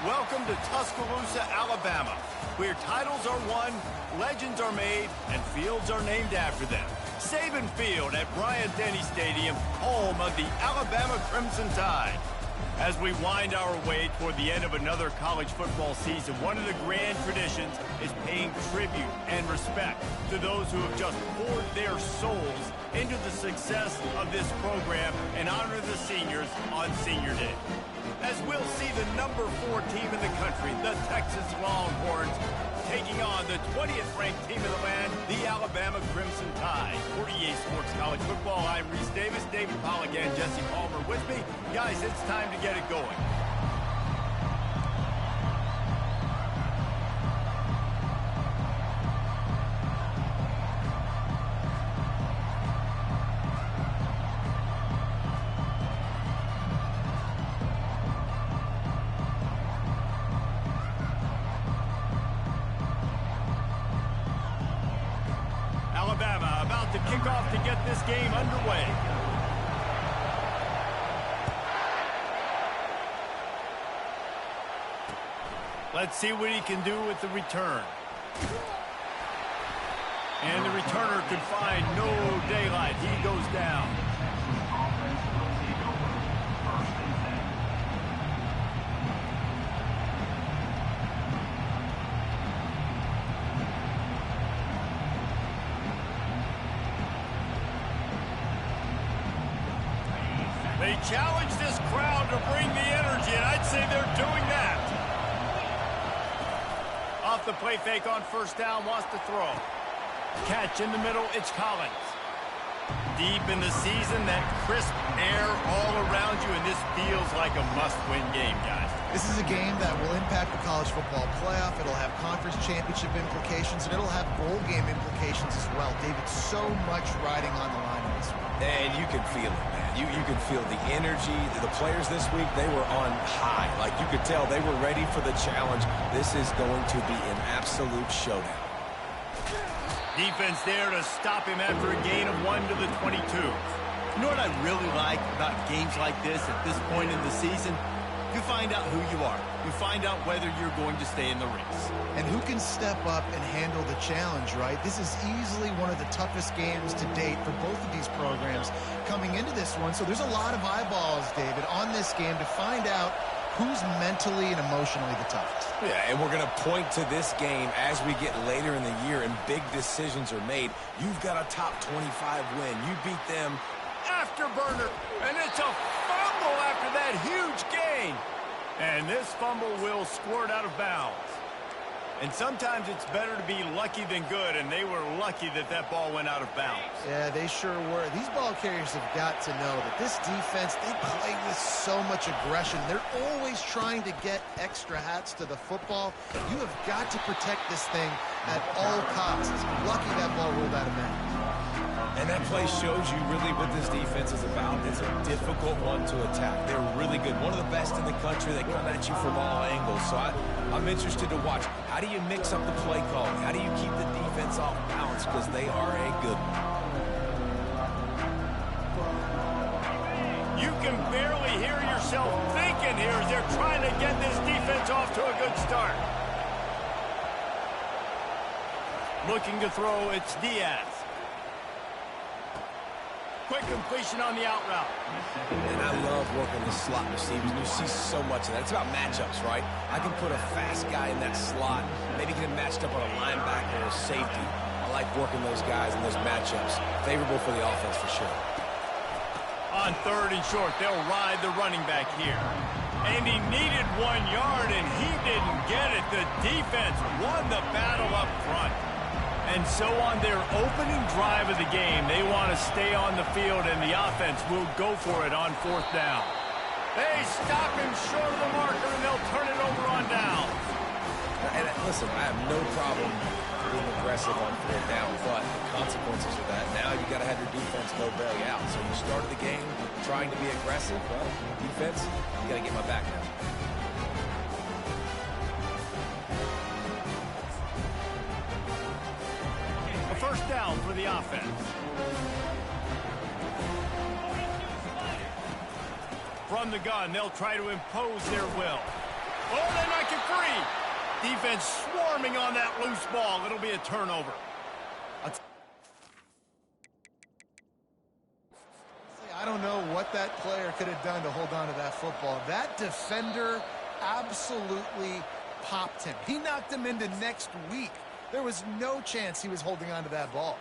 Welcome to Tuscaloosa, Alabama, where titles are won, legends are made, and fields are named after them. Saban Field at Bryant-Denny Stadium, home of the Alabama Crimson Tide. As we wind our way toward the end of another college football season, one of the grand traditions is paying tribute and respect to those who have just poured their souls into the success of this program and honor the seniors on Senior Day. As we'll see the number 4 team in the country, the Texas Longhorns, taking on the 20th ranked team in the land, the Alabama Crimson Tide. For EA Sports College Football, I'm Reese Davis, David Pollack, and Jesse Palmer with me. Guys, it's time to get it going. Alabama about to kick off to get this game underway. Let's see what he can do with the return. And the returner could find no daylight. He goes down. They challenge this crowd to bring the energy, and I'd say they're doing that. Off the play fake on first down, wants to throw. Catch in the middle, it's Collins. Deep in the season, that crisp air all around you, and this feels like a must-win game, guys. This is a game that will impact the college football playoff. It'll have conference championship implications, and it'll have bowl game implications as well. David, so much riding on the line in this one. And you can feel it, man. You can feel the energy. The players this week, they were on high. Like, you could tell they were ready for the challenge. This is going to be an absolute showdown. Defense there to stop him after a gain of 1 to the 22. You know what I really like about games like this at this point in the season? You find out who you are. You find out whether you're going to stay in the race. And who can step up and handle the challenge, right? This is easily one of the toughest games to date for both of these programs coming into this one. So there's a lot of eyeballs, David, on this game to find out who's mentally and emotionally the toughest. Yeah, and we're going to point to this game as we get later in the year and big decisions are made. You've got a top 25 win. You beat them. Afterburner, and it's a fumble after that huge gain. And this fumble will squirt out of bounds. And sometimes it's better to be lucky than good, and they were lucky that that ball went out of bounds. Yeah, they sure were. These ball carriers have got to know that this defense, they play with so much aggression. They're always trying to get extra hats to the football. You have got to protect this thing at all costs. Lucky that ball rolled out of bounds. And that play shows you really what this defense is about. It's a difficult one to attack. They're really good. One of the best in the country. They come at you from all angles. So I'm interested to watch. How do you mix up the play calling? How do you keep the defense off balance? Because they are a good one. You can barely hear yourself thinking here as they're trying to get this defense off to a good start. Looking to throw, it's Diaz. Quick completion on the out route. And I love working the slot receivers. You see so much of that. It's about matchups, right? I can put a fast guy in that slot, maybe get him matched up on a linebacker or a safety. I like working those guys in those matchups. Favorable for the offense for sure. On 3rd and short, they'll ride the running back here. And he needed 1 yard, and he didn't get it. The defense won the battle up front. And so on their opening drive of the game, they want to stay on the field, and the offense will go for it on 4th down. They stop him short of the marker, and they'll turn it over on down. And listen, I have no problem being aggressive on 4th down, but the consequences of that, now you got to have your defense go bail you out. So you started the game trying to be aggressive. Well, defense, you got to get my back now. First down for the offense. From the gun, they'll try to impose their will. Oh, they knock it free. Defense swarming on that loose ball. It'll be a turnover. I don't know what that player could have done to hold on to that football. That defender absolutely popped him. He knocked him into next week. There was no chance he was holding on to that ball.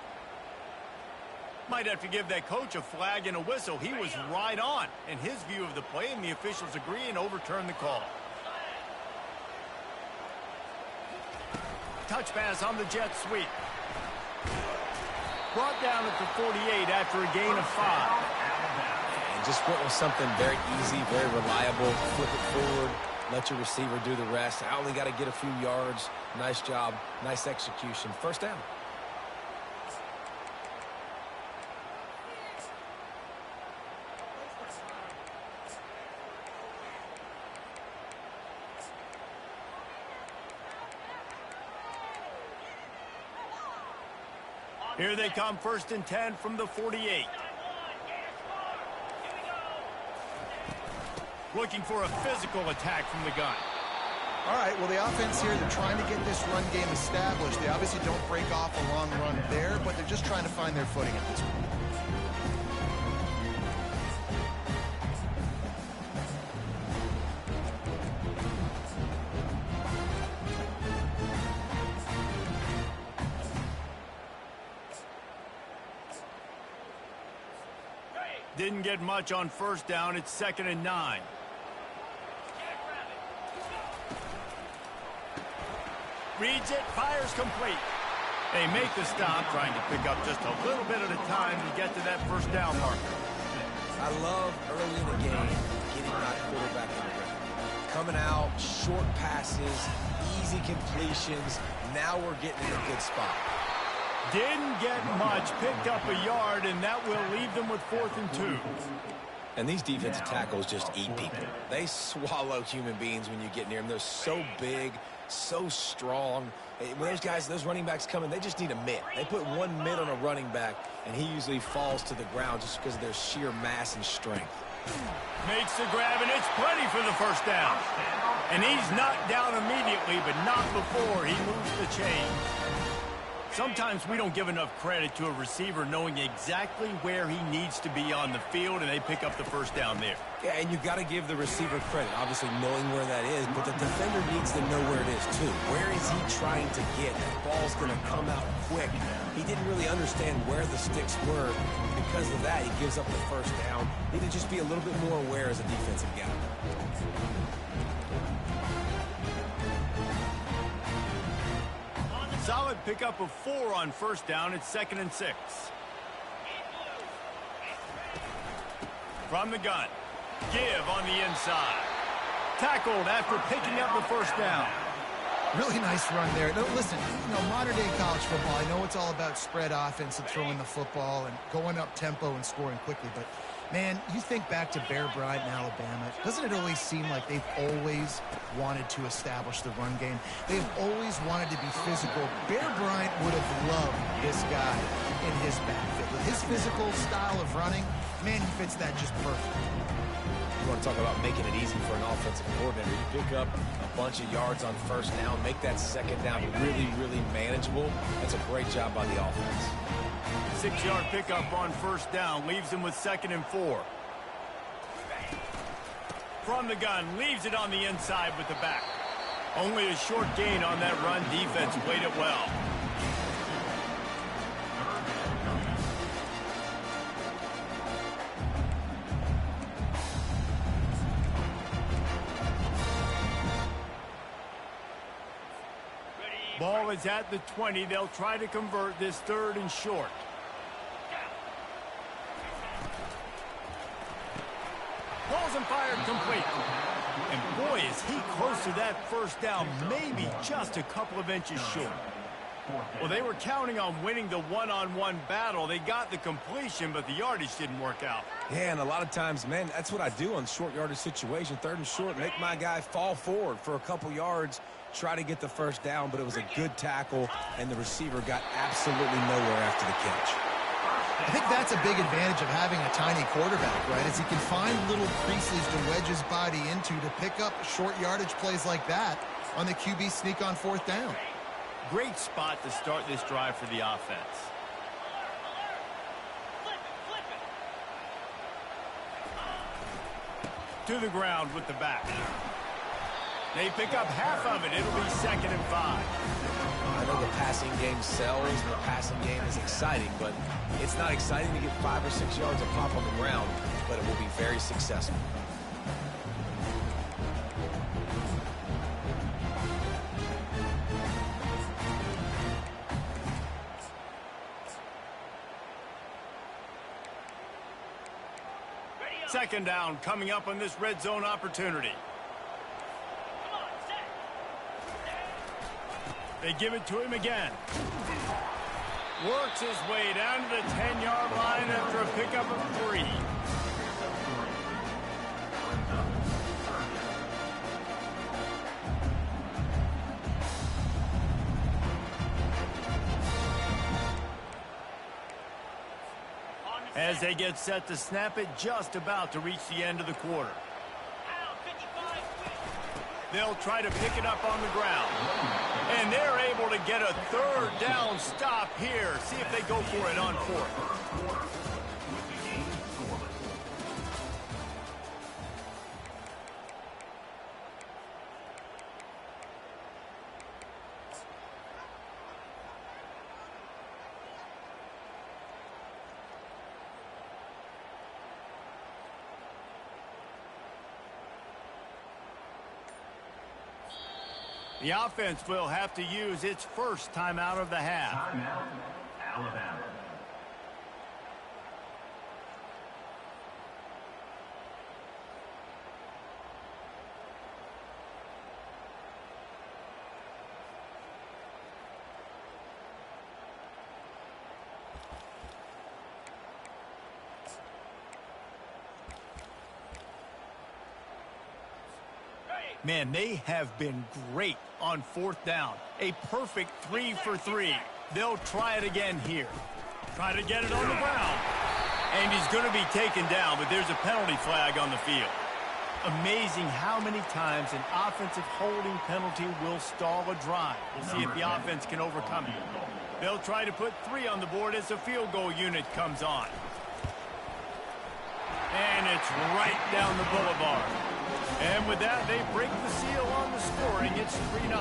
Might have to give that coach a flag and a whistle. He was right on in his view of the play, and the officials agree and overturn the call. Touch pass on the jet sweep. Brought down at the 48 after a gain of 5. And just went with something very easy, very reliable. Flip it forward, let your receiver do the rest. I only got to get a few yards. Nice job, nice execution. First down. Here they come, 1st and 10 from the 48. Looking for a physical attack from the gun. All right, well, the offense here, they're trying to get this run game established. They obviously don't break off a long run there, but they're just trying to find their footing at this point. Didn't get much on 1st down. It's 2nd and 9. Reads it, fires complete. They make the stop, trying to pick up just a little bit at a time to get to that 1st down marker. I love early in the game getting my quarterback in the ground. Coming out, short passes, easy completions. Now we're getting in a good spot. Didn't get much, picked up a yard, and that will leave them with 4th and 2. And these defensive tackles just eat people. They swallow human beings when you get near them. They're so big, so strong. When those guys, those running backs come in, they just need a mitt. They put one mitt on a running back, and he usually falls to the ground just because of their sheer mass and strength. Makes the grab, and it's plenty for the 1st down. And he's knocked down immediately, but not before he moves the chain. Sometimes we don't give enough credit to a receiver knowing exactly where he needs to be on the field, and they pick up the 1st down there. Yeah, and you've got to give the receiver credit, obviously knowing where that is, but the defender needs to know where it is too. Where is he trying to get? That ball's going to come out quick. He didn't really understand where the sticks were. Because of that, he gives up the 1st down. Need to just be a little bit more aware as a defensive guy. Solid pickup of 4 on 1st down. It's 2nd and 6. From the gun. Give on the inside. Tackled after picking up the 1st down. Really nice run there. No, listen, modern-day college football, I know it's all about spread offense and throwing the football and going up tempo and scoring quickly, but, man, you think back to Bear Bryant in Alabama, doesn't it always seem like they've always wanted to establish the run game? They've always wanted to be physical. Bear Bryant would have loved this guy in his backfield. With his physical style of running, man, he fits that just perfect. You want to talk about making it easy for an offensive coordinator. You pick up a bunch of yards on 1st down, make that 2nd down really, really manageable. That's a great job by the offense. 6-yard pickup on 1st down leaves him with 2nd and 4. From the gun, leaves it on the inside with the back. Only a short gain on that run. Defense played it well. Ball is at the 20. They'll try to convert this 3rd and short. Balls and fired complete. And boy, is he close to that 1st down, maybe just a couple of inches short. Well, they were counting on winning the one-on-one battle. They got the completion, but the yardage didn't work out. Yeah, and a lot of times, man, that's what I do on short yardage situation. 3rd and short, make my guy fall forward for a couple yards, try to get the 1st down, but it was a good tackle, and the receiver got absolutely nowhere after the catch. I think that's a big advantage of having a tiny quarterback, right? As he can find little creases to wedge his body into to pick up short yardage plays like that on the QB sneak on 4th down. Great spot to start this drive for the offense. To the ground with the back. They pick up half of it. It'll be 2nd and 5. I know the passing game sells, and the passing game is exciting, but it's not exciting to get 5 or 6 yards of pop on the ground, but it will be very successful. Second down coming up on this red zone opportunity. They give it to him again. Works his way down to the 10-yard line after a pickup of 3. As they get set to snap it, just about to reach the end of the quarter. They'll try to pick it up on the ground. And they're able to get a 3rd down stop here. See if they go for it on 4th. The offense will have to use its first timeout of the half. Timeout, Alabama. Man, they have been great on 4th down. A perfect 3 for 3. They'll try it again here. Try to get it on the ground. And he's going to be taken down, but there's a penalty flag on the field. Amazing how many times an offensive holding penalty will stall a drive. We'll see if the offense can overcome it. They'll try to put 3 on the board as the field goal unit comes on. And it's right down the boulevard. And with that, they break the seal on the scoring. It's 3-0.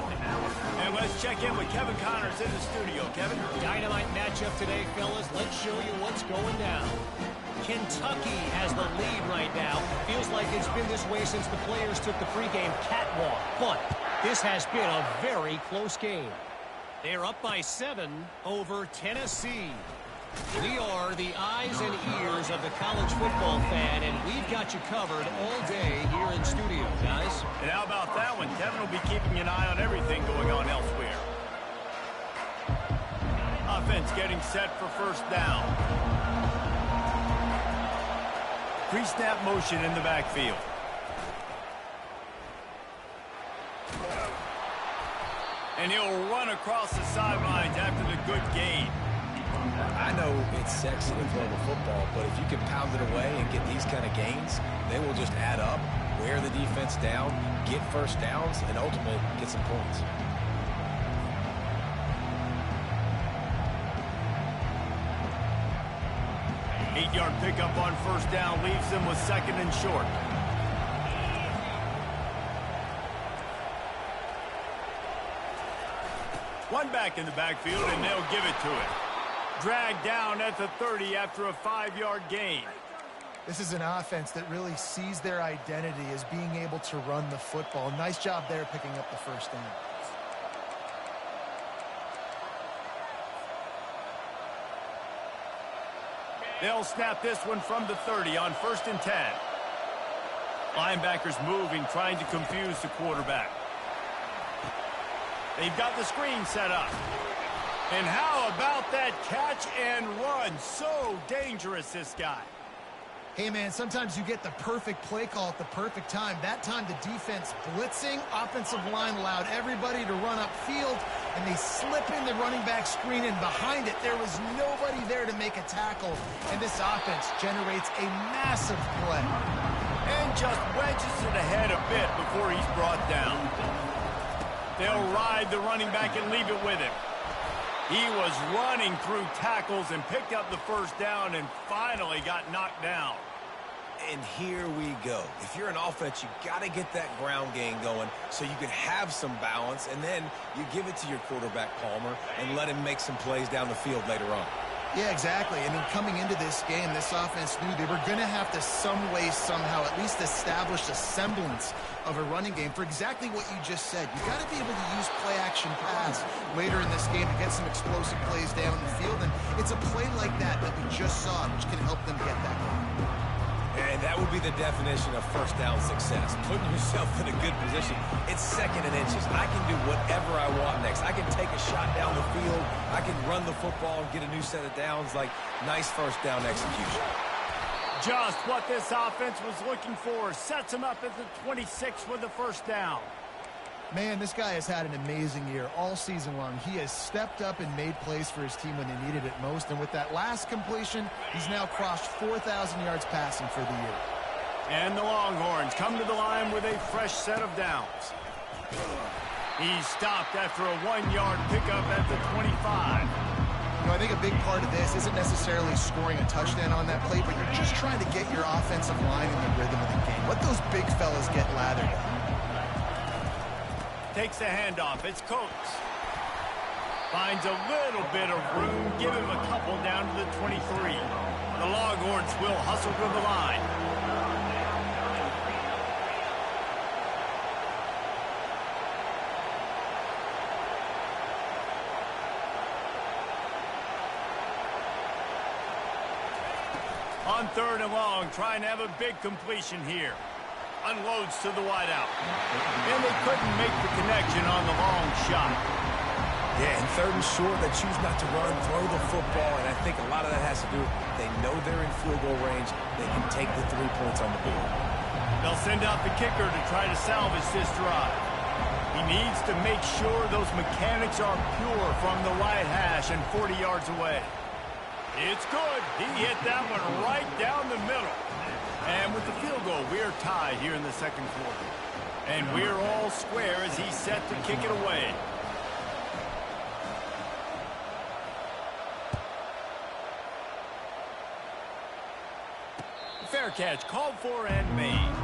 And let's check in with Kevin Connors in the studio. Kevin? Dynamite matchup today, fellas. Let's show you what's going down. Kentucky has the lead right now. Feels like it's been this way since the players took the pregame catwalk. But this has been a very close game. They're up by 7 over Tennessee. We are the eyes and ears of the college football fan, and we've got you covered all day here in studio, guys. And how about that one? Kevin will be keeping an eye on everything going on elsewhere. Offense getting set for 1st down. Pre-snap motion in the backfield. And he'll run across the sidelines after the good gain. I know it's sexy to throw the football, but if you can pound it away and get these kind of gains, they will just add up, wear the defense down, get 1st downs, and ultimately get some points. Eight-yard pickup on 1st down leaves them with 2nd and short. One back in the backfield, and they'll give it to it. Dragged down at the 30 after a 5-yard gain. This is an offense that really sees their identity as being able to run the football. Nice job there picking up the 1st down. They'll snap this one from the 30 on 1st and 10. Linebackers moving, trying to confuse the quarterback. They've got the screen set up. And how about that catch and run? So dangerous, this guy. Hey, man, sometimes you get the perfect play call at the perfect time. That time the defense blitzing, offensive line allowed everybody to run upfield, and they slip in the running back screen, and behind it, there was nobody there to make a tackle, and this offense generates a massive play. And just wedges it ahead a bit before he's brought down. They'll ride the running back and leave it with him. He was running through tackles and picked up the first down and finally got knocked down. And here we go. If you're an offense, you got to get that ground game going so you can have some balance, and then you give it to your quarterback, Palmer, and let him make some plays down the field later on. Yeah, exactly. I mean, coming into this game, this offense knew they were going to have to some way, somehow, at least establish a semblance of a running game for exactly what you just said. You got to be able to use play-action pass later in this game to get some explosive plays down the field, and it's a play like that we just saw, which can help them get that going. And that would be the definition of first down success. Putting yourself in a good position. It's second and inches. I can do whatever I want next. I can take a shot down the field. I can run the football and get a new set of downs. Like, nice first down execution. Just what this offense was looking for. Sets him up at the 26 with the first down. Man, this guy has had an amazing year all season long. He has stepped up and made plays for his team when they needed it most. And with that last completion, he's now crossed 4,000 yards passing for the year. And the Longhorns come to the line with a fresh set of downs. He's stopped after a 1-yard pickup at the 25. You know, I think a big part of this isn't necessarily scoring a touchdown on that play, but you're just trying to get your offensive line in the rhythm of the game. Let those big fellas get lathered up. Takes the handoff. It's Coates. Finds a little bit of room. Give him a couple down to the 23. The Longhorns will hustle to the line. On 3rd and long, trying to have a big completion here. Unloads to the wideout. And they couldn't make the connection on the long shot. Yeah, and 3rd and short, they choose not to run, throw the football, and I think a lot of that has to do with they know they're in field goal range. They can take the 3 points on the board. They'll send out the kicker to try to salvage this drive. He needs to make sure those mechanics are pure from the right hash and 40 yards away. It's good. He hit that one right down the middle. And with the field goal, we're tied here in the 2nd quarter. And we're all square as he's set to kick it away. Fair catch called for and made.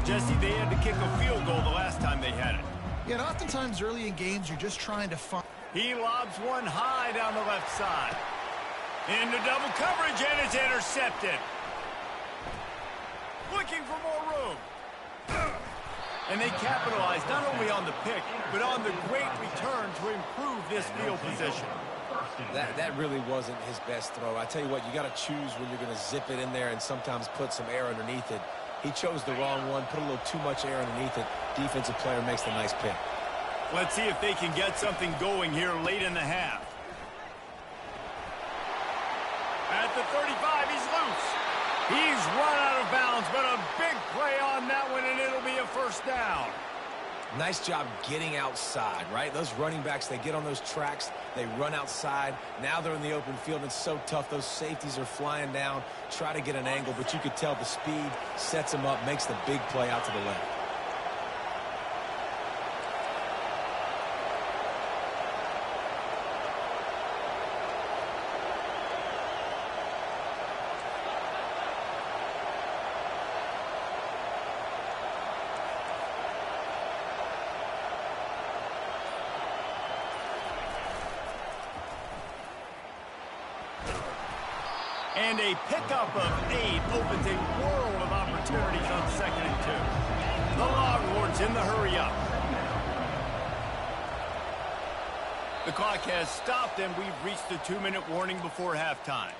Jesse, they had to kick a field goal the last time they had it. Yeah, and oftentimes early in games, you're just trying to find... He lobs one high down the left side. Into double coverage, and it's intercepted. Looking for more room. And they capitalized not only on the pick, but on the great return to improve this field position. That really wasn't his best throw. I tell you what, you got to choose when you're going to zip it in there and sometimes put some air underneath it. He chose the wrong one, put a little too much air underneath it. Defensive player makes the nice pick. Let's see if they can get something going here late in the half. At the 35, he's loose. He's run out of bounds, but a big play on that one, and it'll be a first down. Nice job getting outside, right? Those running backs, they get on those tracks, they run outside. Now they're in the open field. It's so tough. Those safeties are flying down, try to get an angle, but you could tell the speed sets them up, makes the big play out to the left. And a pickup of 8 opens a world of opportunities on 2nd and 2. The Longhorns in the hurry-up. The clock has stopped, and we've reached the 2-minute warning before halftime.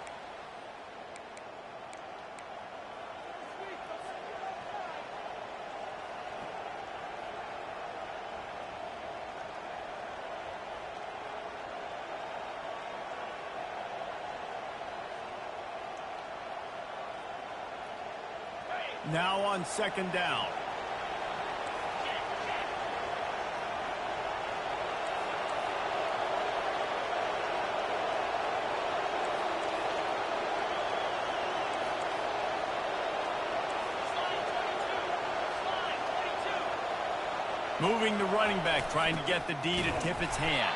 Now on 2nd down. Moving the running back, trying to get the D to tip its hand.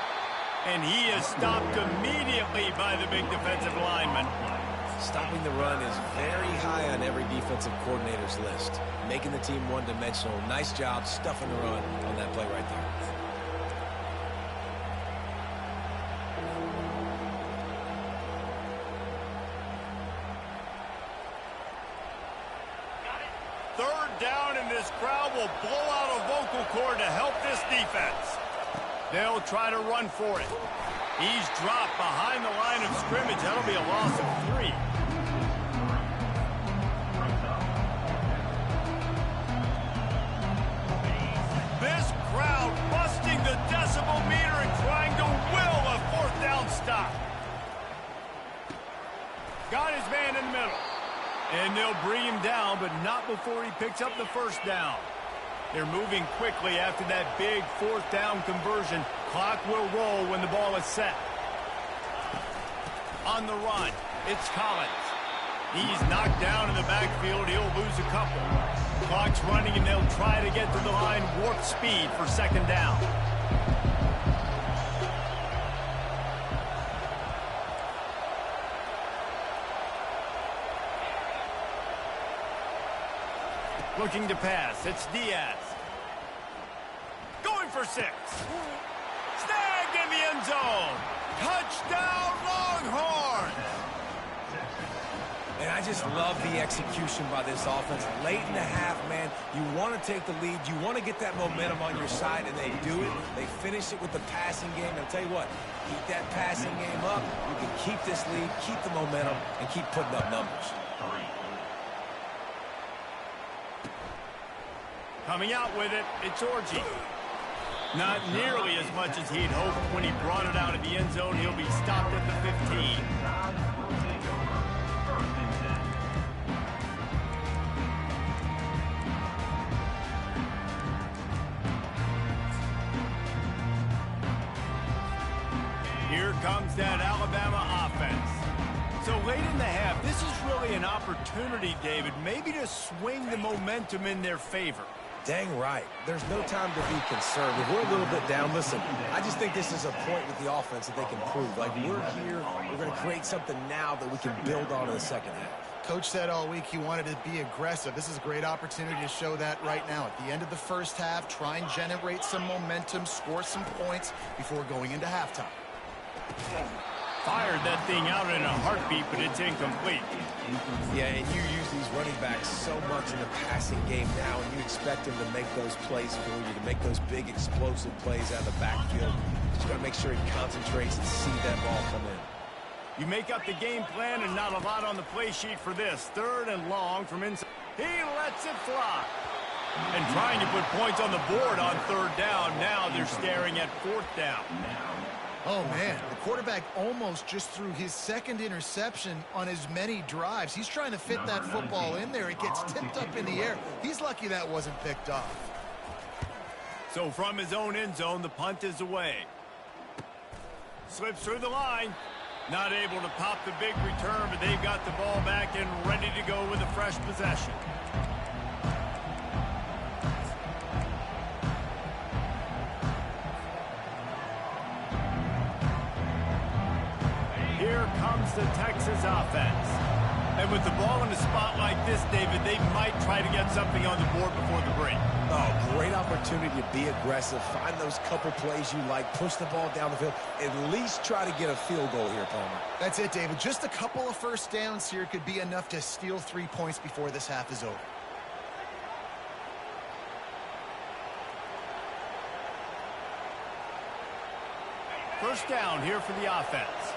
And he is stopped immediately by the big defensive lineman. Stopping the run is very high on every defensive coordinator's list. Making the team one-dimensional. Nice job stuffing the run on that play right there. Third down, and this crowd will blow out a vocal cord to help this defense. They'll try to run for it. He's dropped behind the line of scrimmage. That'll be a loss of 3. This crowd busting the decibel meter and trying to will a 4th down stop. Got his man in the middle. And they'll bring him down, but not before he picks up the first down. They're moving quickly after that big 4th down conversion. Clock will roll when the ball is set. On the run, it's Collins. He's knocked down in the backfield. He'll lose a couple. Clock's running, and they'll try to get to the line warp speed for 2nd down. Looking to pass. It's Diaz. Going for 6. Snagged in the end zone. Touchdown, Longhorns! And I just love the execution by this offense. Late in the half, man, you want to take the lead. You want to get that momentum on your side, and they do it. They finish it with the passing game. And I'll tell you what, keep that passing game up. You can keep this lead, keep the momentum, and keep putting up numbers. Coming out with it, it's Orji. Not nearly as much as he'd hoped when he brought it out of the end zone. He'll be stopped at the 15. Here comes that Alabama offense. So late in the half, this is really an opportunity, David, maybe to swing the momentum in their favor. Dang right. There's no time to be concerned. If we're a little bit down, listen, I just think this is a point with the offense that they can prove. Like, we're here, we're going to create something now that we can build on in the 2nd half. Coach said all week he wanted to be aggressive. This is a great opportunity to show that right now. At the end of the 1st half, try and generate some momentum, score some points before going into halftime. Fired that thing out in a heartbeat, but it's incomplete. Yeah, and you use these running backs so much in the passing game now, and you expect them to make those plays for you, to make those big explosive plays out of the backfield. You got to make sure he concentrates and see that ball come in. You make up the game plan, and not a lot on the play sheet for this. 3rd and long from inside. He lets it fly. And trying to put points on the board on third down. Now they're staring at fourth down. Oh, man, the quarterback almost just threw his second interception on as many drives. He's trying to fit that football in there. It gets tipped up in the air. He's lucky that wasn't picked off. So from his own end zone, the punt is away. Slips through the line. Not able to pop the big return, but they've got the ball back and ready to go with a fresh possession. Here comes the Texas offense. And with the ball in a spot like this, David, they might try to get something on the board before the break. Oh, great opportunity to be aggressive. Find those couple plays you like. Push the ball down the field. At least try to get a field goal here, Palmer. That's it, David. Just a couple of first downs here could be enough to steal 3 points before this half is over. First down here for the offense.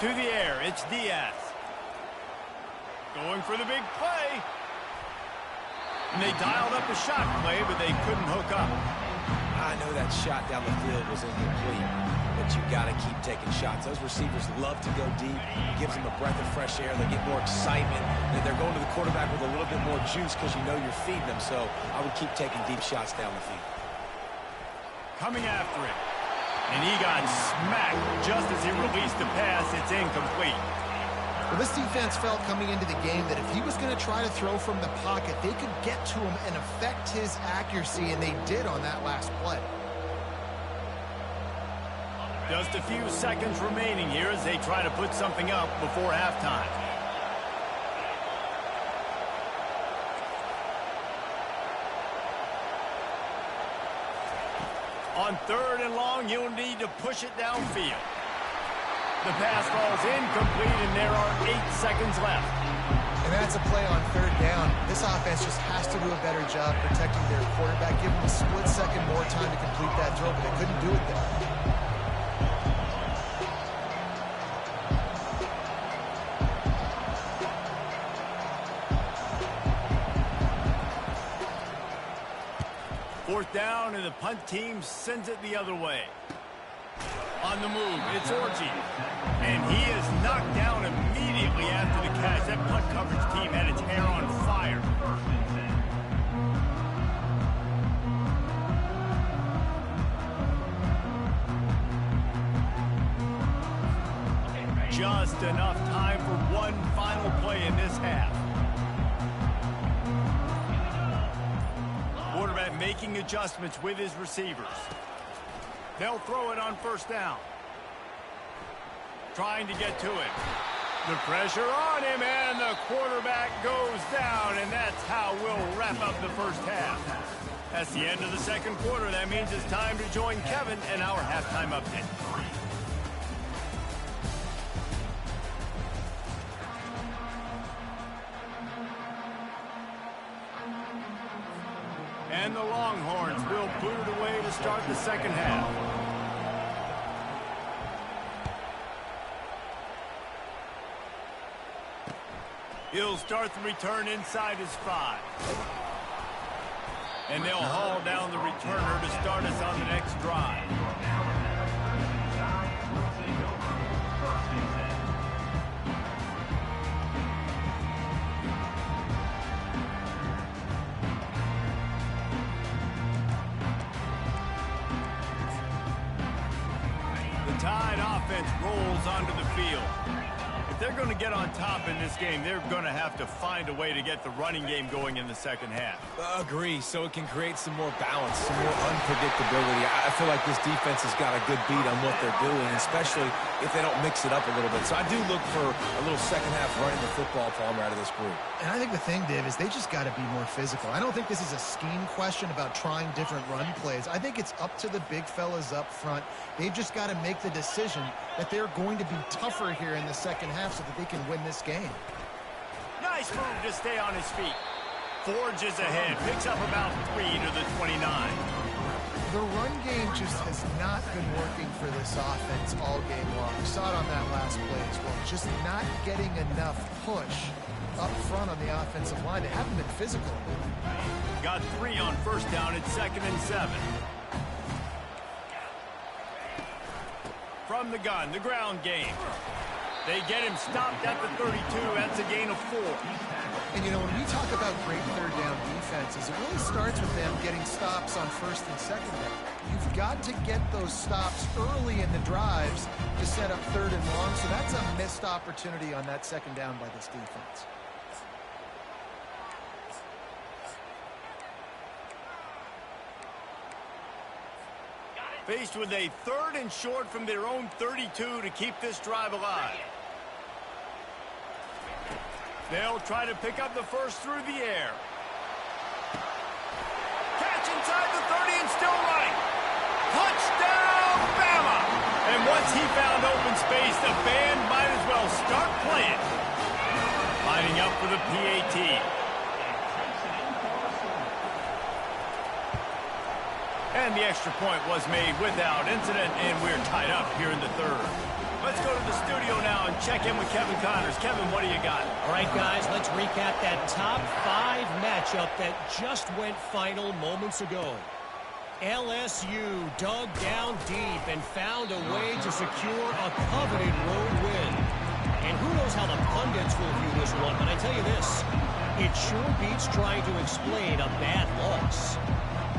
To the air, it's Diaz. Going for the big play. And they dialed up a shot play, but they couldn't hook up. I know that shot down the field was incomplete, but you got to keep taking shots. Those receivers love to go deep. It gives them a breath of fresh air. They get more excitement. And they're going to the quarterback with a little bit more juice because you know you're feeding them. So I would keep taking deep shots down the field. Coming after him. And he got smacked just as he released the pass. It's incomplete. Well, this defense felt coming into the game that if he was going to try to throw from the pocket, they could get to him and affect his accuracy, and they did on that last play. Just a few seconds remaining here as they try to put something up before halftime. On third and long, you'll need to push it downfield. The pass falls incomplete, and there are 8 seconds left. And that's a play on third down. This offense just has to do a better job protecting their quarterback. Give them a split second more time to complete that throw, but they couldn't do it there. Fourth down, and the punt team sends it the other way. On the move, it's Orji. And he is knocked down immediately after the catch. That punt coverage team had its hair on fire. Just enough time for one final play in this half. Quarterback making adjustments with his receivers. They'll throw it on first down. Trying to get to it. The pressure on him, and the quarterback goes down, and that's how we'll wrap up the first half. That's the end of the second quarter. That means it's time to join Kevin and our halftime update. And the Longhorns will boot it away to start the second half. He'll start the return inside his 5. And they'll haul down the returner to start us on the next drive. Tide offense rolls onto the field. If they're going to get on top in this game, they're going to have to find a way to get the running game going in the second half. Agree, so it can create some more balance, some more unpredictability. I feel like this defense has got a good beat on what they're doing, especially if they don't mix it up a little bit. So I do look for a little second half running the football, Palmer, out of this group. And I think the thing, Dave, is they just got to be more physical. I don't think this is a scheme question about trying different run plays. I think it's up to the big fellas up front. They've just got to make the decision that they're going to be tougher here in the second half so that they can win this game. Nice move to stay on his feet. Forges ahead, picks up about 3 to the 29. The run game just has not been working for this offense all game long. We saw it on that last play as well. Just not getting enough push up front on the offensive line. They haven't been physical. Got 3 on first down. It's 2nd and 7. From the gun, the ground game. They get him stopped at the 32. That's a gain of 4. And, you know, when we talk about great third down defenses, it really starts with them getting stops on first and second down. You've got to get those stops early in the drives to set up third and long, so that's a missed opportunity on that second down by this defense. Faced with a 3rd and short from their own 32 to keep this drive alive. They'll try to pick up the first through the air. Catch inside the 30 and still running. Touchdown, Bama! And once he found open space, the band might as well start playing. Lining up for the PAT. And the extra point was made without incident, and we're tied up here in the 3rd. Let's go to the studio now and check in with Kevin Connors. Kevin, what do you got? All right, guys, let's recap that top 5 matchup that just went final moments ago. LSU dug down deep and found a way to secure a coveted road win. And who knows how the pundits will view this one, but I tell you this, it sure beats trying to explain a bad loss.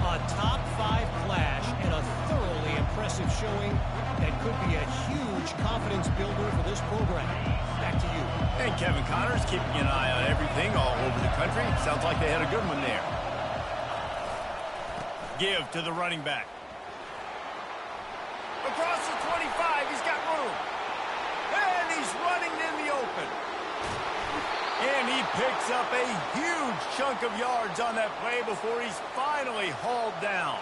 A top 5 clash and a thoroughly impressive showing that could be a huge confidence builder for this program. Back to you. And Kevin Connors keeping an eye on everything all over the country. Sounds like they had a good one there. Give to the running back. Across the 25, he's got room. And he's running in the open. And he picks up a huge chunk of yards on that play before he's finally hauled down.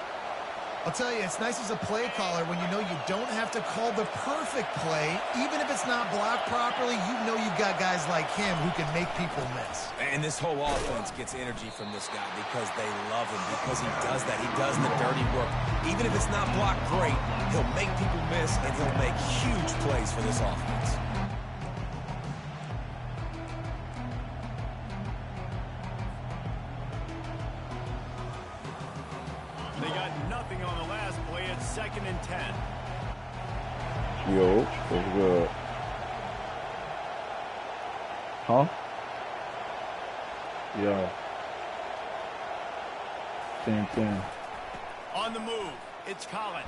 I'll tell you, it's nice as a play caller when you know you don't have to call the perfect play. Even if it's not blocked properly, you know you've got guys like him who can make people miss. And this whole offense gets energy from this guy because they love him, because he does that. He does the dirty work. Even if it's not blocked great, he'll make people miss, and he'll make huge plays for this offense. They got nothing on the last play. It's 2nd and 10. Yo, what's good? Huh? Yeah. Same thing. On the move, it's Collins.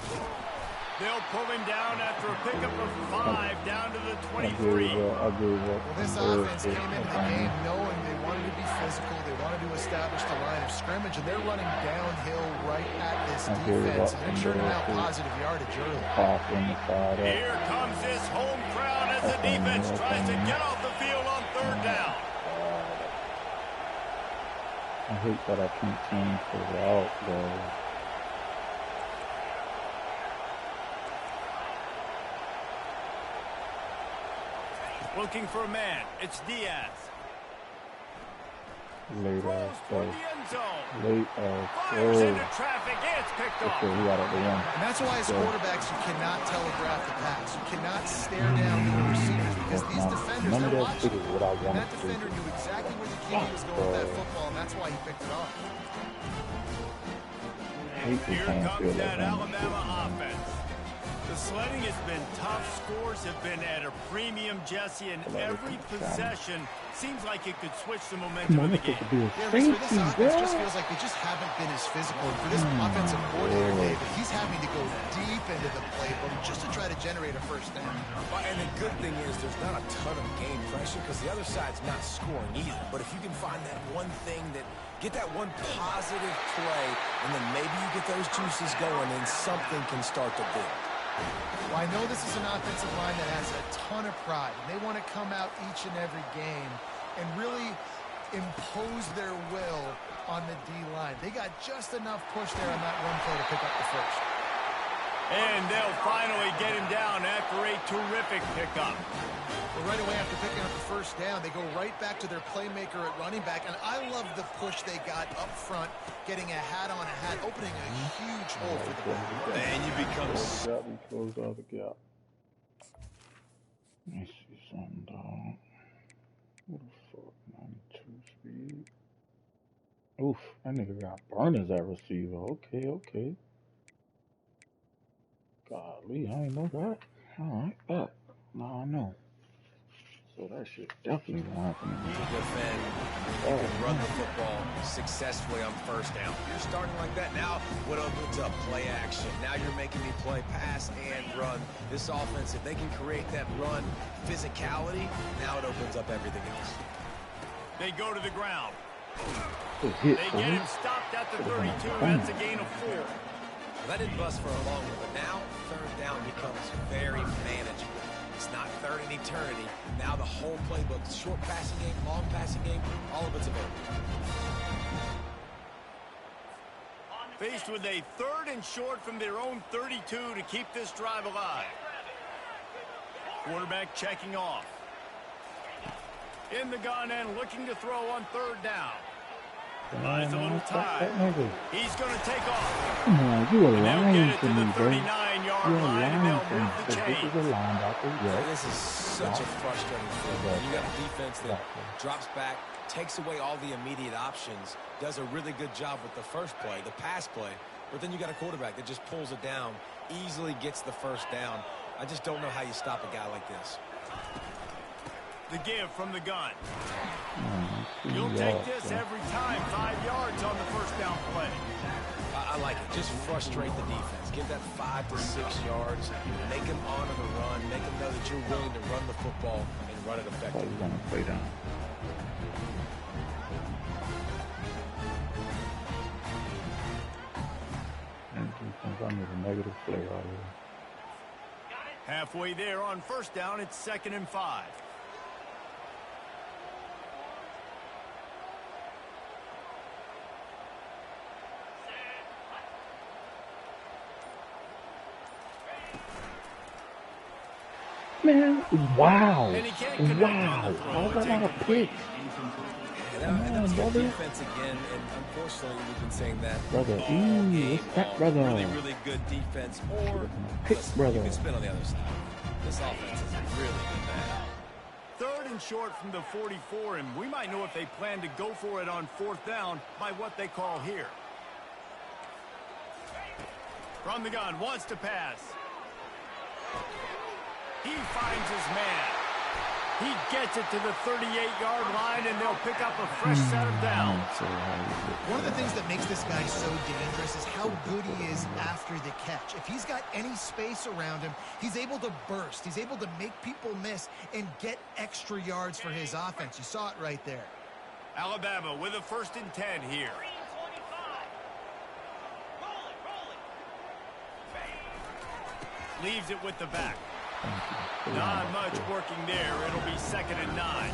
They'll pull him down after a pickup of 5 down to the 23. I agree. Well, this offense came into the game knowing they wanted to be physical. They wanted to establish the line of scrimmage, and they're running downhill right at this defense. And they're churning out positive yardage early. Here comes this home crowd as the defense tries to get off the field on 3rd down. I hate that I can't change the route, though. Looking for a man. It's Diaz. Late Throws ass for play. the end zone. Late ass Fires play. into traffic. It's picked off. Okay, we got it. And that's why as quarterbacks you cannot telegraph the pass. You cannot stare down to the receivers because these defenders, None of they're that watching. shit is what I And wanted that to defender do. knew exactly where the QB was going with that football, and that's why he picked it off. I hate this Here home comes field that advantage. Alabama offense. The sledding has been tough. Scores have been at a premium, Jesse, and every possession seems like it could switch the momentum of the game. Yeah, Reese, for this offense just feels like they just haven't been as physical. And for this offensive coordinator, David, he's having to go deep into the playbook just to try to generate a first down. And the good thing is there's not a ton of game pressure because the other side's not scoring either. But if you can find that one thing that get that one positive play, and then maybe you get those juices going, and something can start to build. Well, I know this is an offensive line that has a ton of pride. And they want to come out each and every game and really impose their will on the D-line. They got just enough push there on that one play to pick up the first. And they'll finally get him down after a terrific pickup. Well, right away after picking up the first down, they go right back to their playmaker at running back. And I love the push they got up front, getting a hat on a hat, opening a huge hole for the back. And you become... We closed out the gap. Let me see something, dog. What the fuck? 92 speed. Oof, that nigga got burners at receiver. Okay. Golly, I ain't know that. Alright, but now I know. So that shit definitely gonna happen. Defend. You can run the football successfully on first down. You're starting like that. Now, what opens up? Play action. Now you're making me play pass and run. This offense, if they can create that run physicality, now it opens up everything else. They go to the ground. They get him stopped at the 32. That's a gain of 4. Well, that didn't bust for a long one, but now third down becomes very manageable. It's not third in eternity. Now the whole playbook, short passing game, long passing game, all of it's available. Faced with a 3rd and short from their own 32 to keep this drive alive. Quarterback checking off. In the gun and looking to throw on 3rd down. Buys a little time. He's going to take off. Come on, you a lying to me, bro. 39-yard line, and they'll move the chains. This is a linebacker, yes. This is such a frustrating thing. You got a defense that drops back, takes away all the immediate options, does a really good job with the first play, the pass play, but then you got a quarterback that just pulls it down, easily gets the first down. I just don't know how you stop a guy like this. The give from the gun. You'll take this every time. 5 yards on the first down play. I like it. Just frustrate the defense. Give that 5 to 6 yards. Make them honor the run. Make them know that you're willing to run the football and run it effectively. He's gonna play down. And defense, I need a negative play right here. Halfway there on first down, it's 2nd and 5. Man, wow. And he can't connect on the throw. How's that not a pick? And that was good defense again, and unfortunately we've been saying that Brother, all game what's that, brother? Really good defense, or Pick, brother. you can spin on the other side. This offense is really good, man. 3rd and short from the 44, and we might know if they plan to go for it on 4th down by what they call here. From the gun, wants to pass. He finds his man. He gets it to the 38-yard line, and they'll pick up a fresh set of downs. One of the things that makes this guy so dangerous is how good he is after the catch. If he's got any space around him, he's able to burst. He's able to make people miss and get extra yards for his offense. You saw it right there. Alabama with a 1st and 10 here. Leaves it with the back. Not much working there. It'll be 2nd and 9.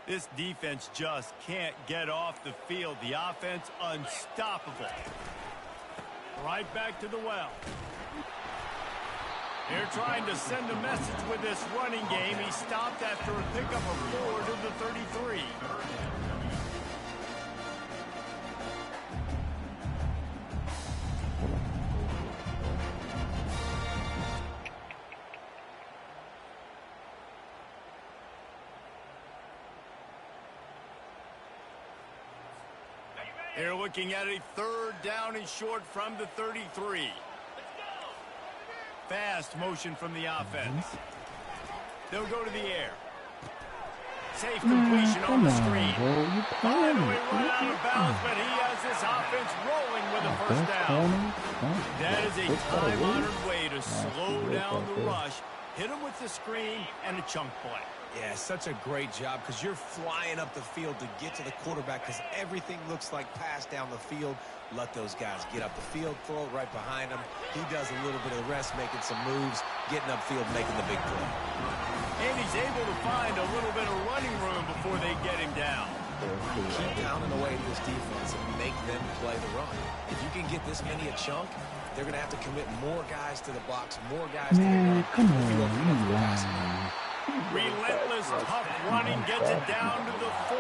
This defense just can't get off the field. The offense unstoppable. Right back to the well. They're trying to send a message with this running game. He stopped after a pickup of 4 to the 33. They're looking at a 3rd down and short from the 33. Fast motion from the offense. They'll go to the air. Safe completion on the screen. Finally run out of bounds, but he has this offense rolling with a first down. That is a time-honored way to slow down the rush, hit him with the screen, and a chunk play. Yeah, such a great job because you're flying up the field to get to the quarterback because everything looks like pass down the field. Let those guys get up the field, throw it right behind him. He does a little bit of the rest, making some moves, getting upfield, making the big play. And he's able to find a little bit of running room before they get him down. Keep pounding away at this defense and make them play the run. If you can get this many a chunk, they're going to have to commit more guys to the box, more guys to the run. Come on, Relentless, tough running gets it down to the 4.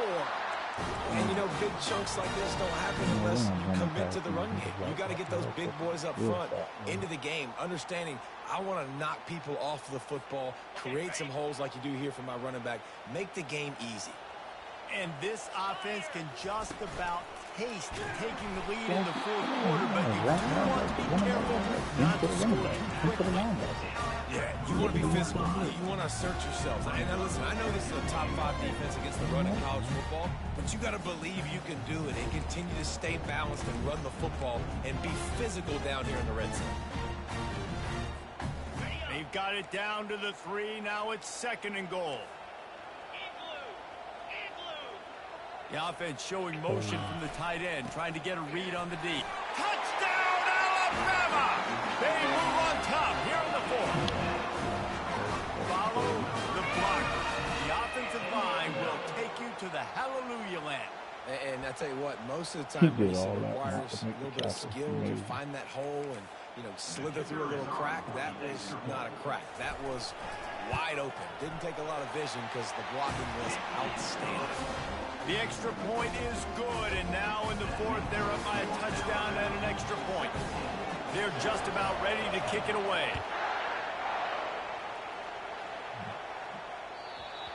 And, you know, big chunks like this don't happen unless you commit to the run game. You got to get those big boys up front into the game, understanding I want to knock people off the football, create some holes like you do here for my running back, make the game easy. And this offense can just about taste taking the lead in the 4th quarter, but you do want to be careful not to score too quickly. Yeah, you want to be physical. You want to assert yourselves. And listen, I know this is a top 5 defense against the run in college football, but you got to believe you can do it and continue to stay balanced and run the football and be physical down here in the red zone. They've got it down to the 3. Now it's 2nd and goal. The offense showing motion from the tight end, trying to get a read on the D. Touchdown, Alabama! They move on top here in the 4th. Follow the block. The offensive line will take you to the hallelujah land. And I tell you what, most of the time, racing requires a little bit of skill to find that hole and, you know, slither through a little crack. That was not a crack. That was wide open. Didn't take a lot of vision because the blocking was outstanding. The extra point is good, and now in the 4th, they're up by a touchdown and an extra point. They're just about ready to kick it away.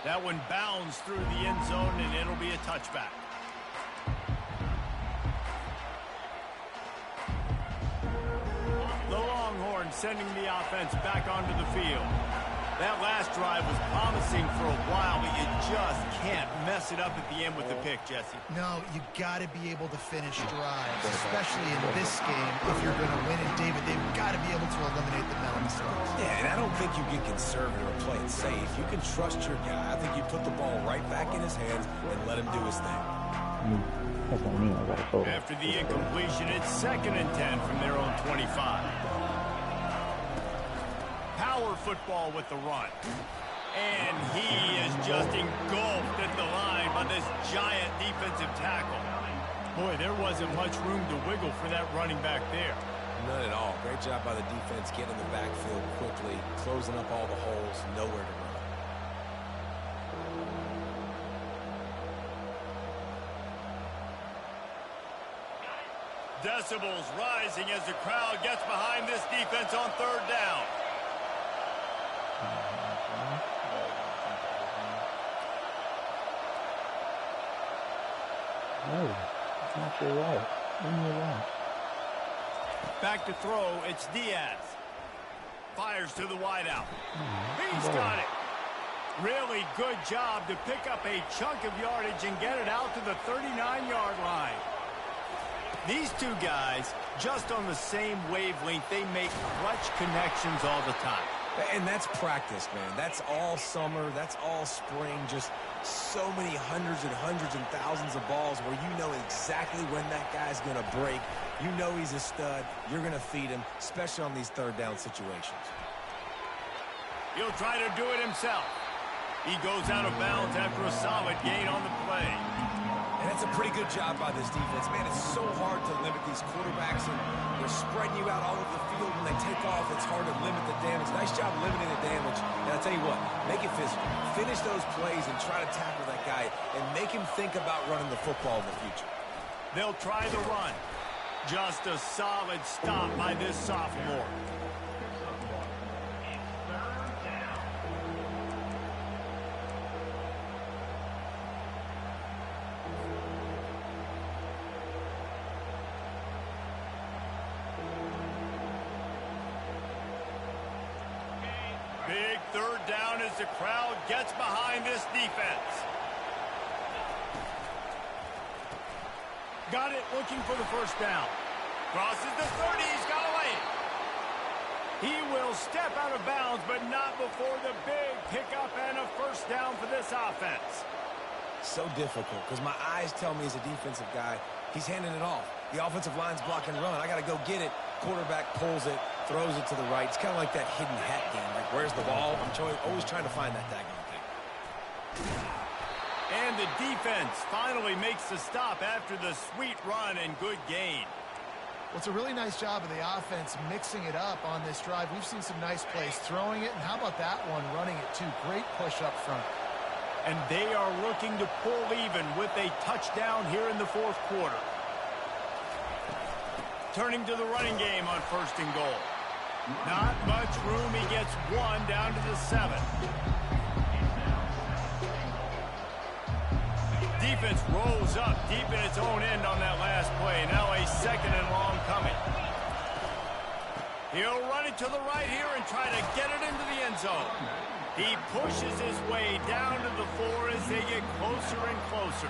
That one bounds through the end zone, and it'll be a touchback. The Longhorns sending the offense back onto the field. That last drive was promising for a while, but you just can't mess it up at the end with the pick, Jesse. No, you got to be able to finish drives, especially in this game. If you're going to win it, David, they've got to be able to eliminate the mental mistakes. Yeah, and I don't think you get conservative or play it safe. You can trust your guy. I think you put the ball right back in his hands and let him do his thing. That's what I mean. I got a photo. After the incompletion, it's 2nd and 10 from their own 25. Power football with the run. And he is just engulfed at the line by this giant defensive tackle. Boy, there wasn't much room to wiggle for that running back there. None at all. Great job by the defense getting in the backfield quickly, closing up all the holes, nowhere to run. Decibels rising as the crowd gets behind this defense on 3rd down. No, it's not your right. Leave me alone. Back to throw, it's Diaz. Fires to the wideout. He's got it. Really good job to pick up a chunk of yardage and get it out to the 39-yard line. These two guys, just on the same wavelength, they make clutch connections all the time. And that's practice, man. That's all summer. That's all spring. Just so many hundreds and thousands of balls where you know exactly when that guy's going to break. You know he's a stud. You're going to feed him, especially on these 3rd down situations. He'll try to do it himself. He goes out of bounds after a solid gain on the play. And that's a pretty good job by this defense. Man, it's so hard to limit these quarterbacks, and they're spreading you out all over the field. When they take off, it's hard to limit the damage. Nice job limiting the damage. And I'll tell you what, make it physical. Finish those plays and try to tackle that guy and make him think about running the football in the future. They'll try the run. Just a solid stop by this sophomore. the crowd gets behind this defense. Got it, looking for the first down. Crosses the 30, he's got to lay it. He will step out of bounds, but not before the big pickup and a first down for this offense. So difficult, because my eyes tell me as a defensive guy, he's handing it off. The offensive line's block and run. I got to go get it. Quarterback pulls it, throws it to the right. It's kind of like that hidden hat game. Like, where's the ball? I'm always trying to find that daggone thing. And the defense finally makes the stop after the sweet run and good gain. Well, it's a really nice job of the offense mixing it up on this drive. We've seen some nice plays throwing it, and how about that one running it too? Great push up front. And they are looking to pull even with a touchdown here in the fourth quarter. Turning to the running game on first and goal. Not much room. He gets one down to the 7. Defense rolls up deep in its own end on that last play. Now a second and long coming. He'll run it to the right here and try to get it into the end zone. He pushes his way down to the 4 as they get closer and closer.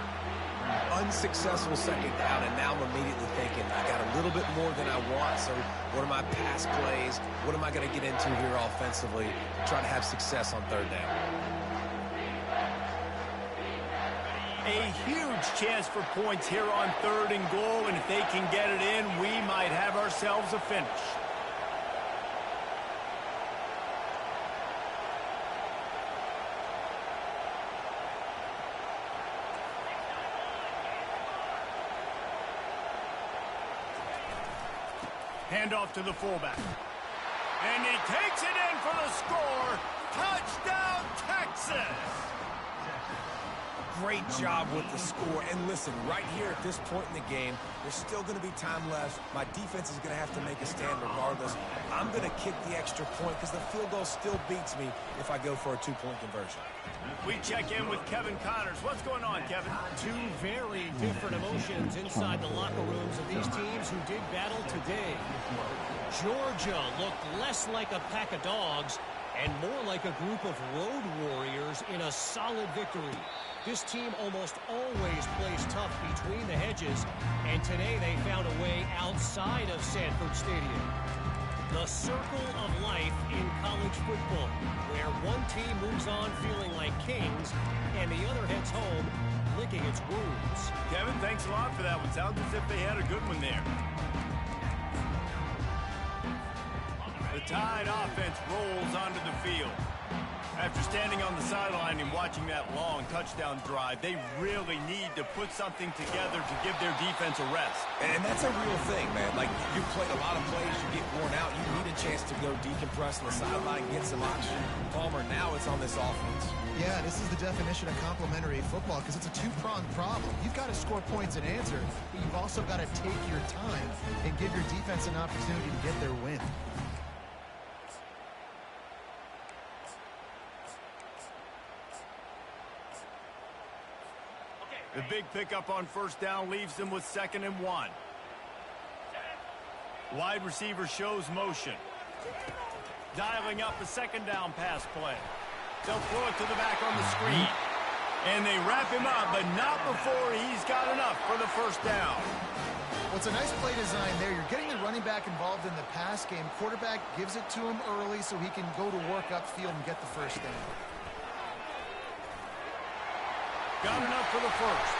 Unsuccessful second down, and now I'm immediately thinking, I got a little bit more than I want, so what are my pass plays? What am I going to get into here offensively to try to have success on third down? A huge chance for points here on third and goal, and if they can get it in, we might have ourselves a finish. Handoff to the fullback. And he takes it in for the score. Touchdown, Texas! Great job with the score. And listen, right here at this point in the game, there's still going to be time left. My defense is going to have to make a stand regardless. I'm going to kick the extra point because the field goal still beats me if I go for a 2-point conversion. We check in with Kevin Connors. What's going on, Kevin? Two very different emotions inside the locker rooms of these teams who did battle today. Georgia looked less like a pack of dogs and more like a group of road warriors in a solid victory. This team almost always plays tough between the hedges, and today they found a way outside of Sanford Stadium. The circle of life in college football, where one team moves on feeling like kings, and the other heads home licking its wounds. Kevin, thanks a lot for that one. Sounds as if they had a good one there. The Tide offense rolls onto the field. After standing on the sideline and watching that long touchdown drive, they really need to put something together to give their defense a rest. And that's a real thing, man. Like, you play a lot of plays, you get worn out, you need a chance to go decompress on the sideline, get some oxygen. Palmer, now it's on this offense. Yeah, this is the definition of complementary football because it's a two-pronged problem. You've got to score points and answer, but you've also got to take your time and give your defense an opportunity to get their win. The big pickup on first down leaves them with 2nd and 1. Wide receiver shows motion. Dialing up a second down pass play. They'll throw it to the back on the screen. And they wrap him up, but not before he's got enough for the first down. Well, it's a nice play design there. You're getting the running back involved in the pass game. Quarterback gives it to him early so he can go to work upfield and get the first down. Got enough for the first.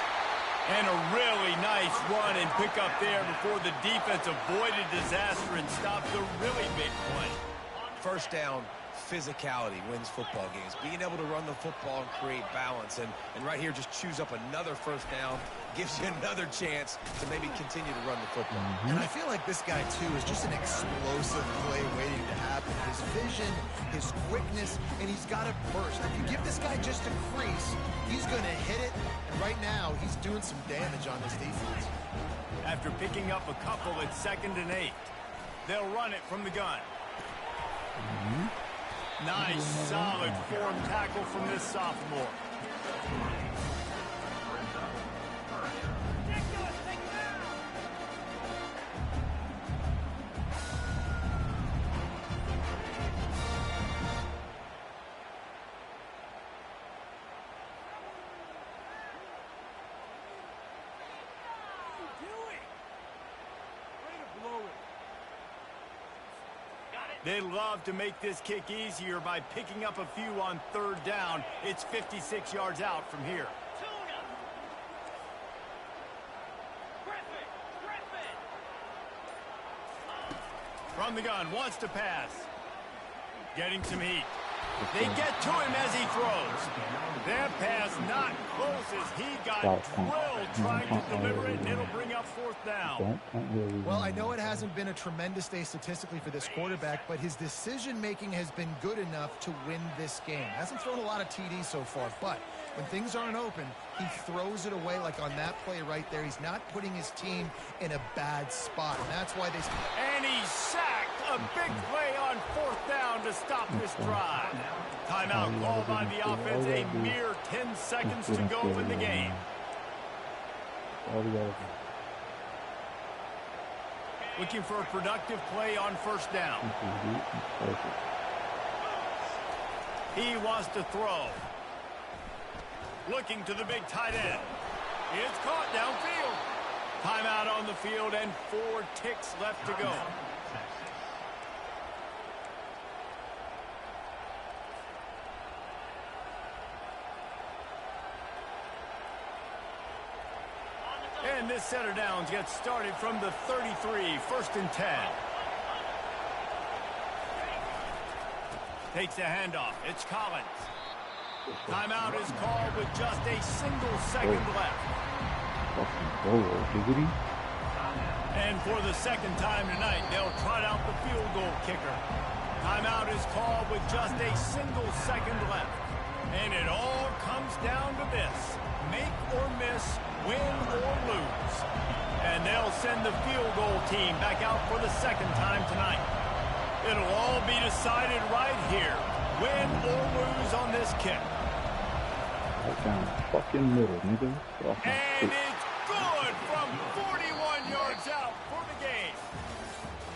And a really nice run and pick up there before the defense avoided disaster and stopped the really big play. First down, physicality wins football games. Being able to run the football and create balance. And right here, just choose up another first down. Gives you another chance to maybe continue to run the football. And I feel like this guy, too, is just an explosive play waiting to happen. His vision, his quickness, and he's got to burst. If you give this guy just a crease, he's going to hit it. And right now, he's doing some damage on this defense. After picking up a couple at 2nd and 8, they'll run it from the gun. Nice, solid form tackle from this sophomore. They love to make this kick easier by picking up a few on third down. It's 56 yards out from here. From the gun, wants to pass. Getting some heat. They get to him as he throws. That pass not close as he got drilled trying to deliver it, and it'll bring up fourth down. Well, I know it hasn't been a tremendous day statistically for this quarterback, but his decision-making has been good enough to win this game. Hasn't thrown a lot of TDs so far, but when things aren't open, he throws it away like on that play right there. He's not putting his team in a bad spot, and that's why they... And he's sacked. A big play on fourth down to stop this drive. Timeout called by the offense. A mere 10 seconds to go in the game. Looking for a productive play on first down. He wants to throw. Looking to the big tight end. It's caught downfield. Timeout on the field and 4 ticks left to go. And this set of downs gets started from the 33, 1st and 10. Takes a handoff. It's Collins. Timeout is called with just a single second left. And for the second time tonight, they'll trot out the field goal kicker. Timeout is called with just a single second left. And it all comes down to this. Make or miss, win or lose. And they'll send the field goal team back out for the second time tonight. It'll all be decided right here. Win or lose on this kick. Right down the fucking middle, nigga. And it's good from 41 yards out for the game.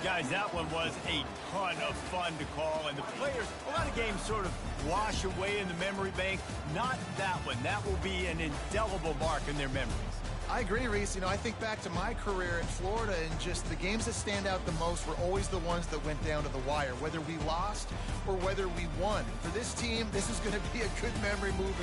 Guys, that one was a ton of fun to call, and the players, a lot of games sort of wash away in the memory bank. Not that one. That will be an indelible mark in their memories. I agree, Reese. You know, I think back to my career in Florida, and just the games that stand out the most were always the ones that went down to the wire, whether we lost or whether we won. For this team, this is going to be a good memory moving